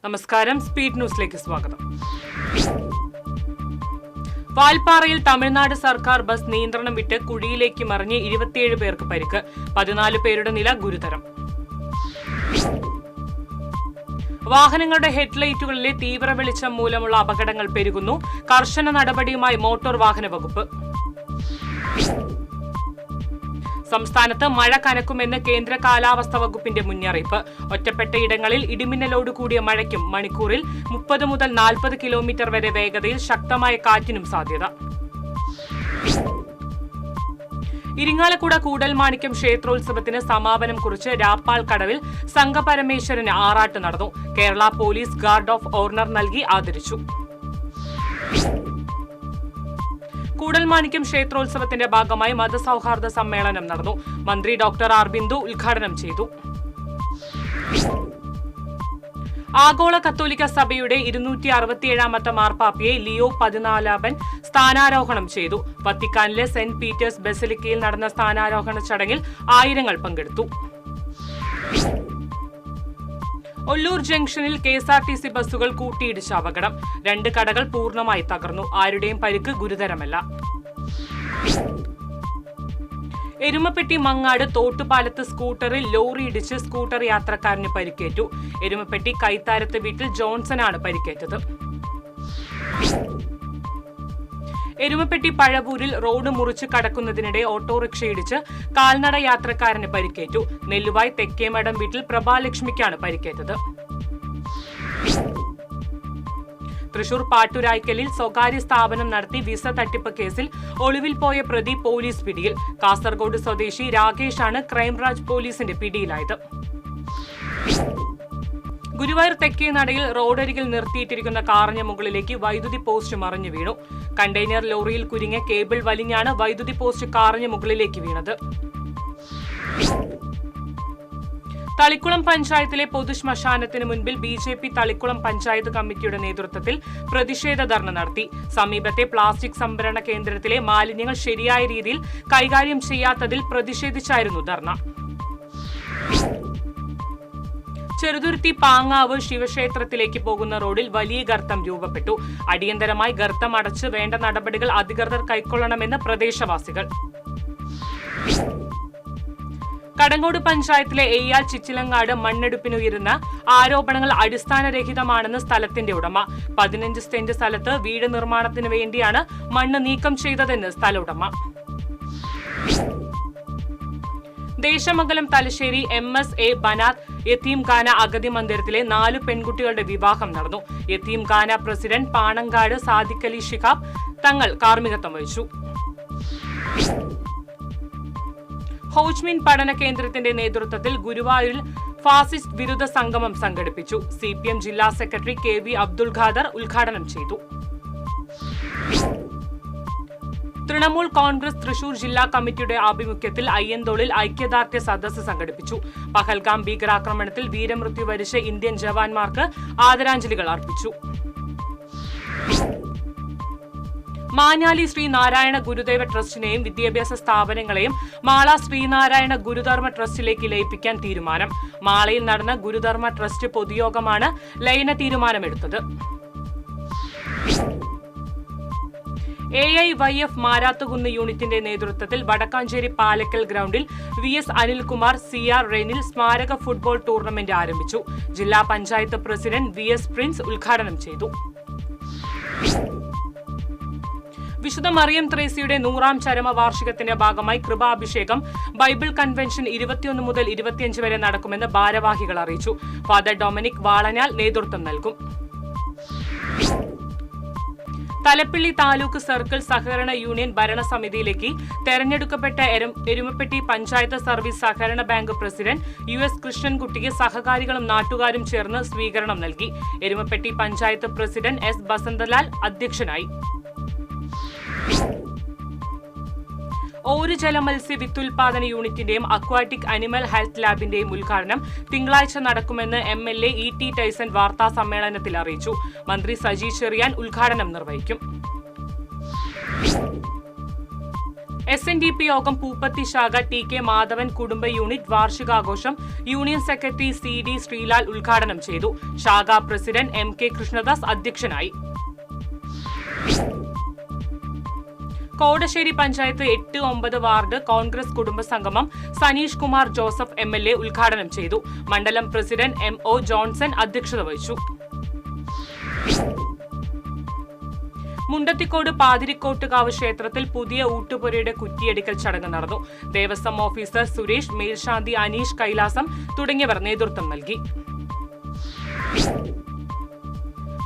നമസ്കാരം, സ്പീഡ് ന്യൂസിലേക്ക് സ്വാഗതം. വാൽപ്പാറയിൽ തമിഴ്നാട് സർക്കാർ ബസ് നിയന്ത്രണം വിട്ട് കുഴിയിലേക്ക് മറിഞ്ഞ് 27 പേർക്ക് പരിക്ക്. 14 പേരുടെ നില ഗുരുതരം. വാഹനങ്ങളുടെ ഹെഡ്ലൈറ്റുകളിലെ തീവ്ര വെളിച്ചം മൂലമുള്ള അപകടങ്ങൾ പെരുകുന്നു. കർശന നടപടിയുമായി മോട്ടോർ വാഹന വകുപ്പ്. സംസ്ഥാനത്ത് മഴ കനക്കുമെന്ന് കേന്ദ്ര കാലാവസ്ഥാ വകുപ്പിന്റെ മുന്നറിയിപ്പ്. ഒറ്റപ്പെട്ട ഇടങ്ങളിൽ ഇടിമിന്നലോട് കൂടിയ മഴയ്ക്കും മണിക്കൂറിൽ 30 മുതൽ 40 കിലോമീറ്റർ വരെ വേഗതയിൽ ശക്തമായ കാറ്റിനും സാധ്യത. ഇരിങ്ങാലക്കുട കൂടൽമാണിക്യം ക്ഷേത്രോത്സവത്തിന് സമാപനം കുറിച്ച് രാപ്പാൾ കടവിൽ സംഘപരമേശ്വരന് ആറാട്ട് നടന്നു. Kerala police guard of owner നൽകി ആദരിച്ചു. കൂടൽമാണിക്യം ക്ഷേത്രോത്സവത്തിന്റെ ഭാഗമായി മതസൗഹാർദ്ദ സമ്മേളനം നടന്നു. മന്ത്രി ഡോക്ടർ ആർ ബിന്ദു ഉദ്ഘാടനം ചെയ്തു. ആഗോള കത്തോലിക്ക സഭയുടെ 267ാമത്തെ മാർപ്പാപ്പയെ ലിയോ 14 സ്ഥാനാരോഹണം ചെയ്തു. വത്തിക്കാനിലെ സെന്റ് പീറ്റേഴ്സ് ബസിലിക്കയിൽ നടന്ന സ്ഥാനാരോഹണ ചടങ്ങിൽ ആയിരങ്ങൾ പങ്കെടുത്തു. ഒല്ലൂർ ജംഗ്ഷനിൽ KSRTC ബസ്സുകൾ കൂട്ടിയിടിച്ച അപകടം. 2 കടകൾ പൂർണ്ണമായി തകർന്നു. ആരുടെയും പരിക്ക് ഗുരുതരമല്ല. എരുമപ്പെട്ടി മങ്ങാട് തോട്ടുപാലത്ത് സ്കൂട്ടറിൽ ലോറി ഇടിച്ച് സ്കൂട്ടർ യാത്രക്കാരന് പരിക്കേറ്റു. എരുമപ്പെട്ടി കൈത്താരത്ത് വീട്ടിൽ ജോൺസനാണ് പരിക്കേറ്റത്. എരുമപ്പെട്ടി പഴവൂരിൽ റോഡ് മുറിച്ച് കടക്കുന്നതിനിടെ ഓട്ടോറിക്ഷ ഇടിച്ച് കാൽനട യാത്രക്കാരന് പരിക്കേറ്റു. നെല്ലുവായ് തെക്കേമഠം വീട്ടിൽ പ്രഭാലക്ഷ്മിക്കാണ് പരിക്കേറ്റത്. തൃശൂർ പാട്ടുരായ്ക്കലിൽ സ്വകാര്യ സ്ഥാപനം നടത്തി വിസ തട്ടിപ്പ് കേസിൽ ഒളിവിൽ പോയ പ്രതി പോലീസ് പിടിയിൽ. കാസർഗോഡ് സ്വദേശി രാകേഷാണ് ക്രൈംബ്രാഞ്ച് പോലീസിന്റെ പിടിയിലായത്. ഗുരുവായൂർ തെക്കേനടയിൽ റോഡരികിൽ നിർത്തിയിട്ടിരിക്കുന്ന കാറിന് മുകളിലേക്ക് വൈദ്യുതി പോസ്റ്റ് മറിഞ്ഞു വീണു. കണ്ടെയ്നർ ലോറിയിൽ കുരുങ്ങിയ കേബിൾ വലിഞ്ഞാണ് വൈദ്യുതി പോസ്റ്റ് കാറിന് മുകളിലേക്ക് വീണത്. തളിക്കുളം പഞ്ചായത്തിലെ പൊതുശ്മശാനത്തിന് മുൻപിൽ BJP തളിക്കുളം പഞ്ചായത്ത് കമ്മിറ്റിയുടെ നേതൃത്വത്തിൽ പ്രതിഷേധ ധർണ നടത്തി. സമീപത്തെ പ്ലാസ്റ്റിക് സംഭരണ കേന്ദ്രത്തിലെ മാലിന്യങ്ങൾ ശരിയായ രീതിയിൽ കൈകാര്യം ചെയ്യാത്തതിൽ പ്രതിഷേധിച്ചായിരുന്നു ധർണ. ചെറുതുരുത്തി പാങ്ങാവ് ശിവക്ഷേത്രത്തിലേക്ക് പോകുന്ന റോഡിൽ വലിയ ഗർത്തം രൂപപ്പെട്ടു. അടിയന്തരമായി ഗർത്തം അടച്ച് വേണ്ട നടപടികൾ അധികൃതർ കൈക്കൊള്ളണമെന്ന് പ്രദേശവാസികൾ. കടങ്ങോട് പഞ്ചായത്തിലെ എയ്യാൽ ചിച്ചിലങ്ങാട് മണ്ണെടുപ്പിനുയരുന്ന ആരോപണങ്ങൾ അടിസ്ഥാനരഹിതമാണെന്ന് സ്ഥലത്തിന്റെ ഉടമ. 15 സെന്റ് സ്ഥലത്ത് വീട് നിർമ്മാണത്തിന് വേണ്ടിയാണ് മണ്ണ് നീക്കം ചെയ്തതെന്ന് സ്ഥല ഉടമ. ദേശമംഗലം തലശ്ശേരി MSA ബനാത്ത് യതീംഖാന അഗതി മന്ദിരത്തിലെ 4 പെൺകുട്ടികളുടെ വിവാഹം നടന്നു. യതീംഖാന പ്രസിഡന്റ് പാണങ്കാട് സാദിഖ് അലി ശിഹാബ് തങ്ങൾ കാർമ്മികത്വം വഹിച്ചു. ഹോച്ച്മിൻ പഠന കേന്ദ്രത്തിന്റെ നേതൃത്വത്തിൽ ഗുരുവായൂരിൽ ഫാസിസ്റ്റ് വിരുദ്ധ സംഗമം സംഘടിപ്പിച്ചു. CPM ജില്ലാ സെക്രട്ടറി KV അബ്ദുൾ ഖാദർ ഉദ്ഘാടനം ചെയ്തു. തൃണമൂൽ കോൺഗ്രസ് തൃശൂർ ജില്ലാ കമ്മിറ്റിയുടെ ആഭിമുഖ്യത്തിൽ അയ്യന്തോളിൽ ഐക്യദാർഢ്യ സദസ്സ് സംഘടിപ്പിച്ചു. പഹൽഗാം ഭീകരാക്രമണത്തിൽ വീരമൃത്യു വരിച്ച ഇന്ത്യൻ ജവാന്മാർക്ക് ആദരാഞ്ജലികൾ അർപ്പിച്ചു. മാഞ്ഞാലി ശ്രീ നാരായണ ഗുരുദേവ ട്രസ്റ്റിനെയും വിദ്യാഭ്യാസ സ്ഥാപനങ്ങളെയും മാള ശ്രീനാരായണ ഗുരുധർമ്മ ട്രസ്റ്റിലേക്ക് ലയിപ്പിക്കാൻ തീരുമാനം. മാളയിൽ നടന്ന ഗുരുധർമ്മ ട്രസ്റ്റ് പൊതുയോഗമാണ് ലയന തീരുമാനമെടുത്തത്. AIYF മാരാത്തുകുന്ന് യൂണിറ്റിന്റെ നേതൃത്വത്തിൽ വടക്കാഞ്ചേരി പാലക്കൽ ഗ്രൗണ്ടിൽ VS അനിൽകുമാർ CR റെനിൽ സ്മാരക ഫുട്ബോൾ ടൂർണമെന്റ് ആരംഭിച്ചു. ജില്ലാ പഞ്ചായത്ത് പ്രസിഡന്റ് VS പ്രിൻസ് ഉദ്ഘാടനം ചെയ്തു. വിശുദ്ധ മറിയം ത്രേസ്യയുടെ 100ാം ചരമവാർഷികത്തിന്റെ ഭാഗമായി കൃപാഭിഷേകം ബൈബിൾ കൺവെൻഷൻ 21 മുതൽ 25 വരെ നടക്കുമെന്ന് ഭാരവാഹികൾ അറിയിച്ചു. ഫാദർ ഡൊമിനിക് വാളനാൽ നേതൃത്വം നൽകും. തലപ്പിള്ളി താലൂക്ക് സർക്കിൾ സഹകരണ യൂണിയൻ ഭരണസമിതിയിലേക്ക് തെരഞ്ഞെടുക്കപ്പെട്ട എരുമപ്പെട്ടി പഞ്ചായത്ത് സർവീസ് സഹകരണ ബാങ്ക് പ്രസിഡന്റ് US കൃഷ്ണൻകുട്ടിക്ക് സഹകാരികളും നാട്ടുകാരും ചേർന്ന് സ്വീകരണം നൽകി. എരുമപ്പെട്ടി പഞ്ചായത്ത് പ്രസിഡന്റ് S ബസന്തലാൽ അധ്യക്ഷനായി. ഓരു ജലമത്സ്യ വിത്തുൽപാദന യൂണിറ്റിന്റെയും അക്വാറ്റിക് അനിമൽ ഹെൽത്ത് ലാബിന്റെയും ഉദ്ഘാടനം തിങ്കളാഴ്ച നടക്കുമെന്ന് MLA E.T. ടൈസൺ വാർത്താ സമ്മേളനത്തിൽ അറിയിച്ചു. മന്ത്രി സജി ചെറിയാൻ ഉദ്ഘാടനം നിർവഹിക്കും. SNDP യോഗം പൂപ്പത്തി ശാഖ TK മാധവൻ കുടുംബ യൂണിറ്റ് വാർഷികാഘോഷം യൂണിയൻ സെക്രട്ടറി CD ശ്രീലാൽ ഉദ്ഘാടനം ചെയ്തു. ശാഖാ പ്രസിഡന്റ് MK കൃഷ്ണദാസ് അധ്യക്ഷനായി. കോടശ്ശേരി പഞ്ചായത്ത് 8-9 വാർഡ് കോൺഗ്രസ് കുടുംബസംഗമം സനീഷ് കുമാർ ജോസഫ് MLA ഉദ്ഘാടനം ചെയ്തു. മണ്ഡലം പ്രസിഡന്റ് MO ജോൺസൺ അധ്യക്ഷത വഹിച്ചു. മുണ്ടത്തിക്കോട് പാതിരിക്കോട്ടുകാവ് ക്ഷേത്രത്തിൽ പുതിയ ഊട്ടുപുരയുടെ കുറ്റിയടിക്കൽ ചടങ്ങ് നടന്നു. ദേവസ്വം ഓഫീസർ സുരേഷ്, മേൽശാന്തി അനീഷ് കൈലാസം തുടങ്ങിയവർ നേതൃത്വം നൽകി.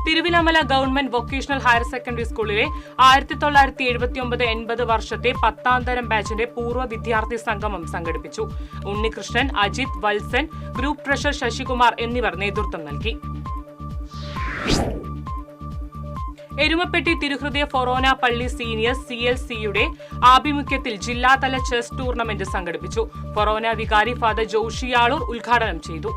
തിരുവിലമല ഗവൺമെന്റ് വൊക്കേഷണൽ ഹയർ സെക്കൻഡറി സ്കൂളിലെ 1979-80 വർഷത്തെ 10ാം തരം ബാച്ചിന്റെ പൂർവ്വ വിദ്യാർത്ഥി സംഗമം സംഘടിപ്പിച്ചു. ഉണ്ണികൃഷ്ണൻ, അജിത്, വത്സൻ, ഗ്രൂപ്പ് ട്രഷറർ ശശികുമാർ എന്നിവർ നേതൃത്വം നൽകി. എരുമപ്പെട്ടി തിരുഹൃദയ ഫൊറോന പള്ളി സീനിയേഴ്സ് CLCയുടെ ആഭിമുഖ്യത്തിൽ ജില്ലാതല ചെസ് ടൂർണമെന്റ് സംഘടിപ്പിച്ചു. ഫൊറോന വികാരി ഫാദർ ജോഷിയാളൂർ ഉദ്ഘാടനം ചെയ്തു.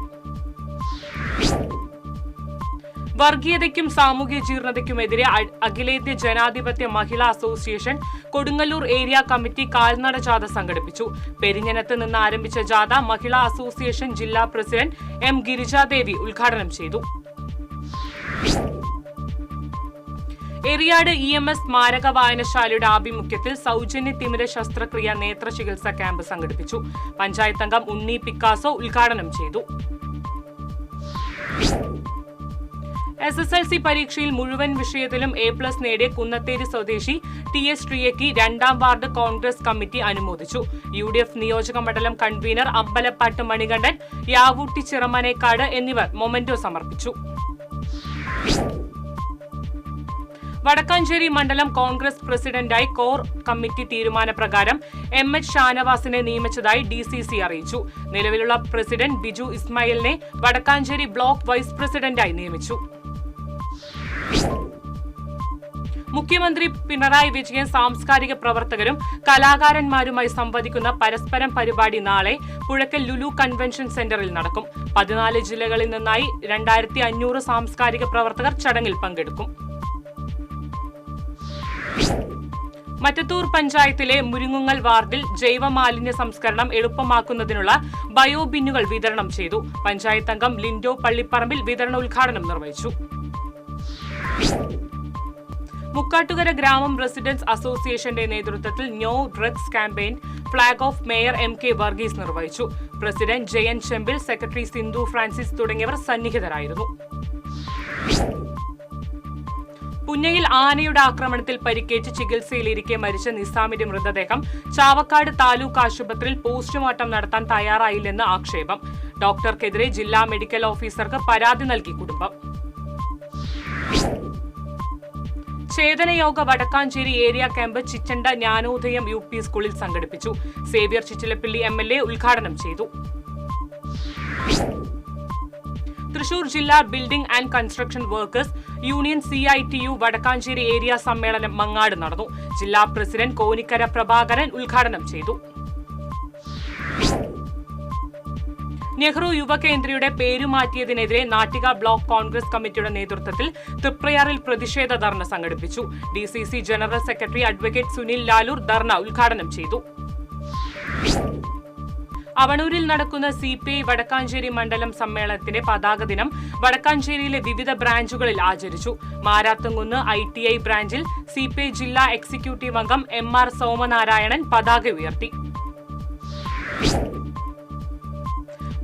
വർഗീയതയ്ക്കും സാമൂഹ്യ ജീർണതയ്ക്കുമെതിരെ അഖിലേന്ത്യാ ജനാധിപത്യ മഹിളാ അസോസിയേഷൻ കൊടുങ്ങല്ലൂർ ഏരിയ കമ്മിറ്റി കാൽനട ജാഥ സംഘടിപ്പിച്ചു. പെരിഞ്ഞനത്ത് നിന്ന് ആരംഭിച്ച ജാഥ മഹിളാ അസോസിയേഷൻ ജില്ലാ പ്രസിഡന്റ് M ഗിരിജാദേവി ഉദ്ഘാടനം ചെയ്തു. എറിയാട് EMS സ്മാരക വായനശാലയുടെ ആഭിമുഖ്യത്തിൽ സൗജന്യ തിമിര ശസ്ത്രക്രിയ നേത്ര ചികിത്സാ ക്യാമ്പ് സംഘടിപ്പിച്ചു. പഞ്ചായത്ത് അംഗം ഉണ്ണി പിക്കാസോ ഉദ്ഘാടനം ചെയ്തു. SSLC പരീക്ഷയിൽ മുഴുവൻ വിഷയത്തിലും A+ നേടിയ കുന്നത്തേരി സ്വദേശി TS ശ്രീയയ്ക്ക് 2ാം വാർഡ് കോൺഗ്രസ് കമ്മിറ്റി അനുമോദിച്ചു. UDF നിയോജക മണ്ഡലം കൺവീനർ അമ്പലപ്പാട്ട് മണികണ്ഠൻ, യാവൂട്ടി ചിറമനേക്കാട് എന്നിവർ മൊമെന്റോ സമർപ്പിച്ചു. വടക്കാഞ്ചേരി മണ്ഡലം കോൺഗ്രസ് പ്രസിഡന്റായി കോർ കമ്മിറ്റി തീരുമാനപ്രകാരം MH ഷാനവാസിനെ നിയമിച്ചതായി DCC അറിയിച്ചു. നിലവിലുള്ള പ്രസിഡന്റ് ബിജു ഇസ്മായിലിനെ വടക്കാഞ്ചേരി ബ്ലോക്ക് വൈസ് പ്രസിഡന്റായി നിയമിച്ചു. മുഖ്യമന്ത്രി പിണറായി വിജയൻ സാംസ്കാരിക പ്രവർത്തകരും കലാകാരന്മാരുമായി സംവദിക്കുന്ന പരസ്പരം പരിപാടി നാളെ പുഴക്കൽ ലുലു കൺവെൻഷൻ സെന്ററിൽ നടക്കും. 14 ജില്ലകളിൽ നിന്നായി 2500 സാംസ്കാരിക പ്രവർത്തകർ ചടങ്ങിൽ പങ്കെടുക്കും. മറ്റത്തൂർ പഞ്ചായത്തിലെ മുരിങ്ങുങ്ങൽ വാർഡിൽ ജൈവമാലിന്യ സംസ്കരണം എളുപ്പമാക്കുന്നതിനുള്ള ബയോബിന്നുകൾ വിതരണം ചെയ്തു. പഞ്ചായത്ത് അംഗം ലിൻഡോ പള്ളിപ്പറമ്പിൽ വിതരണ ഉദ്ഘാടനം നിർവഹിച്ചു. മുക്കാട്ടുകര ഗ്രാമം റെസിഡൻസ് അസോസിയേഷന്റെ നേതൃത്വത്തിൽ no drugs campaign flag off mayor MK Varghese നിർവഹിച്ചു. President Jayan Chembil, secretary Sindhu Francis തുടങ്ങിയവർ സന്നിഹിതരായിരുന്നു. പുന്നയിൽ ആനയുടെ ആക്രമണത്തിൽ പരിക്കേറ്റ് ചികിത്സയിലിരിക്കെ മരിച്ച നിസാമിന്റെ മൃതദേഹം ചാവക്കാട് താലൂക്ക് ആശുപത്രിയിൽ പോസ്റ്റ്മോർട്ടം നടത്താൻ തയ്യാറായില്ലെന്ന് ആക്ഷേപം. ഡോക്ടർക്കെതിരെ ജില്ലാ മെഡിക്കൽ ഓഫീസർക്ക് പരാതി നൽകി കുടുംബം. Chethanayoga Vadakkanchery area camp Chittanda Jnanodayam UP സ്കൂളിൽ സംഘടിപ്പിച്ചു. സേവ്യർ ചിറ്റിലപ്പിള്ളി MLA ഉദ്ഘാടനം ചെയ്തു. തൃശൂർ ജില്ലാ building and construction workers union CITU Vadakkanchery area സമ്മേളനം മങ്ങാട് നടന്നു. ജില്ലാ പ്രസിഡന്റ് കോനിക്കര പ്രഭാകരൻ ഉദ്ഘാടനം ചെയ്തു. നെഹ്റു യുവകേന്ദ്രയുടെ പേരുമാറ്റിയതിനെതിരെ നാട്ടിക ബ്ലോക്ക് കോൺഗ്രസ് കമ്മിറ്റിയുടെ നേതൃത്വത്തിൽ തൃപ്രയാറിൽ പ്രതിഷേധ ധർണ സംഘടിപ്പിച്ചു. DCC general secretary advocate Sunil Lalur dharna ഉദ്ഘാടനം ചെയ്തു. അവണൂരിൽ നടക്കുന്ന CPI വടക്കാഞ്ചേരി മണ്ഡലം സമ്മേളനത്തിന്റെ പതാക ദിനം വടക്കാഞ്ചേരിയിലെ വിവിധ ബ്രാഞ്ചുകളിൽ ആചരിച്ചു. മാരാത്തുംകുന്ന് ITI ബ്രാഞ്ചിൽ CPI ജില്ലാ എക്സിക്യൂട്ടീവ് അംഗം MR സോമനാരായണൻ പതാക ഉയർത്തി.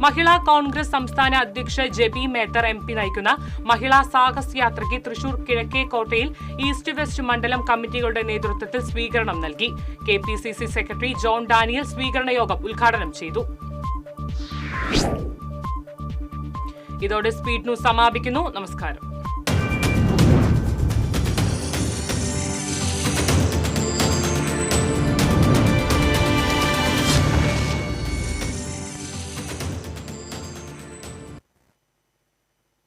മഹിളാ കോൺഗ്രസ് സംസ്ഥാന അധ്യക്ഷ ജെബി മേത്തർ MP നയിക്കുന്ന മഹിളാ സാഹസ് യാത്രയ്ക്ക് തൃശൂർ കിഴക്കേക്കോട്ടയിൽ ഈസ്റ്റ് വെസ്റ്റ് മണ്ഡലം കമ്മിറ്റികളുടെ നേതൃത്വത്തിൽ സ്വീകരണം നൽകി. KPCC സെക്രട്ടറി ജോൺ ഡാനിയൽ സ്വീകരണ യോഗം ഉദ്ഘാടനം ചെയ്തു. ഇതോടെ സ്പീഡ് ന്യൂസ് സമാപിക്കുന്നു. നമസ്കാരം.